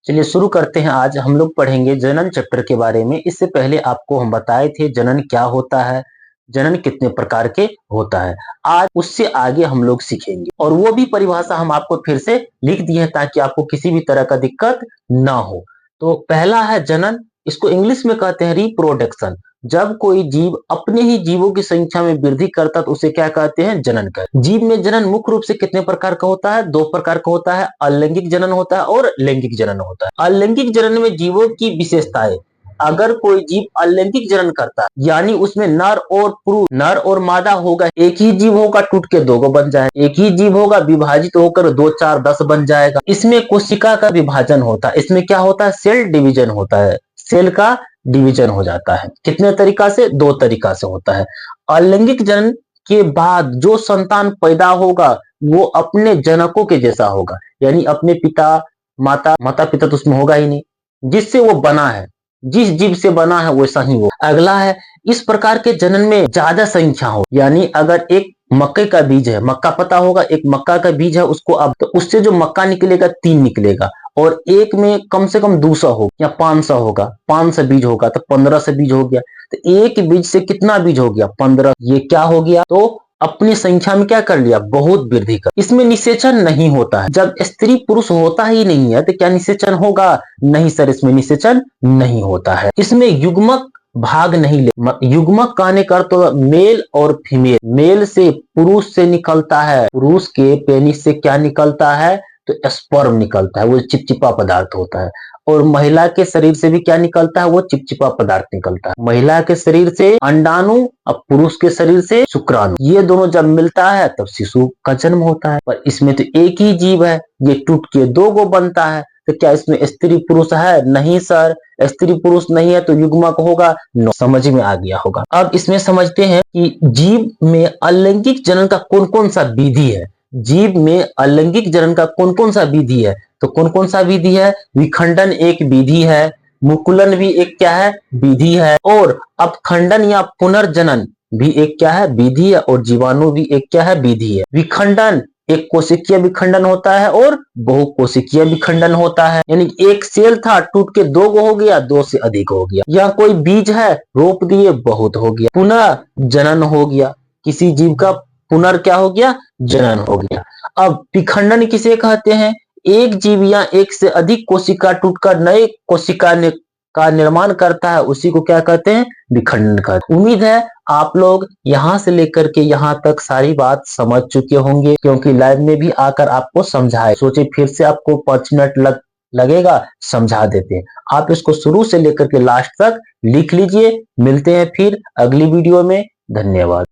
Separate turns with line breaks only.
चलिए शुरू करते हैं। आज हम लोग पढ़ेंगे जनन चैप्टर के बारे में। इससे पहले आपको हम बताए थे जनन क्या होता है, जनन कितने प्रकार के होता है। आज उससे आगे हम लोग सीखेंगे और वो भी परिभाषा हम आपको फिर से लिख दी है ताकि आपको किसी भी तरह का दिक्कत ना हो। तो पहला है जनन, इसको इंग्लिश में कहते हैं रिप्रोडक्शन। जब कोई जीव अपने ही जीवों की संख्या में वृद्धि करता है तो उसे क्या कहते हैं, जनन कहते हैं। जीव में जनन मुख्य रूप से कितने प्रकार का होता है, दो प्रकार का होता है। अलैंगिक जनन होता है और लैंगिक जनन होता है। अलैंगिक जनन में जीवों की विशेषताएं, अगर कोई जीव अलैंगिक जनन करता है यानी उसमें नर और पुरुष, नर और मादा होगा, एक ही जीव होगा टूट के दो बन जाए, एक ही जीव होगा विभाजित होकर 2 4 10 बन जाएगा। इसमें कोशिका का विभाजन होता है। इसमें क्या होता है, सेल डिवीजन होता है, सेल का डिवीजन हो जाता है। कितने तरीका से, 2 तरीका से होता है। अलैंगिक जनन के बाद जो संतान पैदा होगा वो अपने जनकों के जैसा होगा, यानी अपने पिता माता पिता तो उसमें होगा ही नहीं, जिससे वो बना है, जिस जीव से बना है वैसा ही वो। अगला है, इस प्रकार के जनन में ज्यादा संख्या हो, यानी अगर एक मक्के का बीज है, मक्का पता होगा, एक मक्का का बीज है, उसको अब तो उससे जो मक्का निकलेगा 3 निकलेगा और एक में कम से कम 200 हो या 500 होगा, 500 बीज होगा तो 1500 बीज हो गया। तो एक बीज से कितना बीज हो गया, 15। ये क्या हो गया, तो अपनी संख्या में क्या कर लिया, बहुत वृद्धि कर। इसमें निषेचन नहीं होता है। जब स्त्री पुरुष होता ही नहीं है तो क्या निषेचन होगा, नहीं सर, इसमें निषेचन नहीं होता है। इसमें युग्मक भाग नहीं ले। युग्मक कहने का तो मेल और फीमेल, मेल से पुरुष से निकलता है, पुरुष के पेनिस से क्या निकलता है, तो स्पर्म निकलता है, वो चिपचिपा पदार्थ होता है। और महिला के शरीर से भी क्या निकलता है, वो चिपचिपा पदार्थ निकलता है। महिला के शरीर से अंडाणु और पुरुष के शरीर से शुक्राणु, ये दोनों जब मिलता है तब शिशु का जन्म होता है। पर इसमें तो एक ही जीव है, ये टूट के 2 गो बनता है। तो क्या इसमें स्त्री पुरुष है, नहीं सर, स्त्री पुरुष नहीं है तो युग्मक होगा। नो, समझ में आ गया होगा। अब इसमें समझते हैं कि जीव में अलैंगिक जनन का कौन कौन सा विधि है। जीव में अलैंगिक जनन का कौन कौन सा विधि है, तो कौन कौन सा विधि है, विखंडन एक विधि है, मुकुलन भी एक क्या है, विधि है, और अपखंडन या पुनर्जनन भी एक क्या है, विधि है, और जीवाणु भी एक क्या है, विधि है। विखंडन एक कोशिकीय विखंडन होता है और बहुकोशिकीय विखंडन होता है, यानी एक सेल था टूट के 2 हो गया, 2 से अधिक हो गया। या कोई बीज है रोप दिए, बहुत हो गया। पुनः जनन हो गया, किसी जीव का पुनर् क्या हो गया, जनन हो गया। अब विखंडन किसे कहते हैं, एक जीव या एक से अधिक कोशिका टूटकर नए कोशिका का निर्माण करता है, उसी को क्या कहते हैं, विखंडन कहते हैं। उम्मीद है आप लोग यहां से लेकर के यहां तक सारी बात समझ चुके होंगे, क्योंकि लाइव में भी आकर आपको समझाए। सोचे फिर से आपको 5 मिनट लगेगा, समझा देते हैं। आप इसको शुरू से लेकर के लास्ट तक लिख लीजिए। मिलते हैं फिर अगली वीडियो में। धन्यवाद।